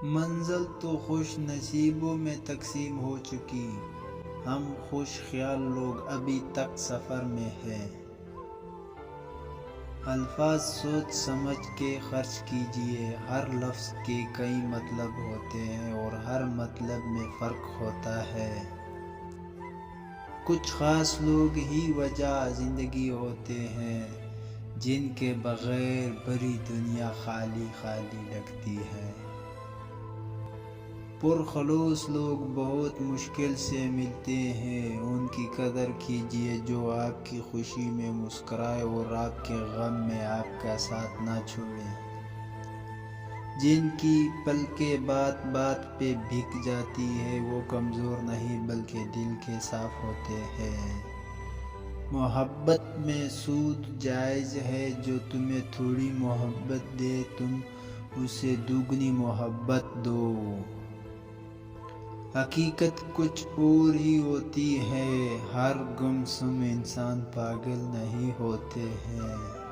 منزل تو خوش نصیبوں میں تقسیم ہو چکی، ہم خوش خیال لوگ ابھی تک سفر میں ہیں۔ الفاظ سوچ سمجھ کے خرچ کیجئے، ہر لفظ کے کئی مطلب ہوتے ہیں اور ہر مطلب میں فرق ہوتا ہے۔ کچھ خاص لوگ ہی وجہ زندگی ہوتے ہیں، جن کے بغیر بھری دنیا خالی خالی لگتی ہے۔ پرخلوص لوگ بہت مشکل سے ملتے ہیں، ان کی قدر کیجئے جو آپ کی خوشی میں مسکرائے اور آپ کے غم میں آپ کا ساتھ نہ چھوڑے۔ جن کی پلکیں بات بات پہ بھیگ جاتی ہے، وہ کمزور نہیں بلکہ دل کے صاف ہوتے ہیں۔ محبت میں سود جائز ہے، جو تمہیں تھوڑی محبت دے تم اسے دوگنی محبت دو۔ حقیقت کچھ اور ہی ہوتی ہے، ہر گمسم انسان پاگل نہیں ہوتے ہیں۔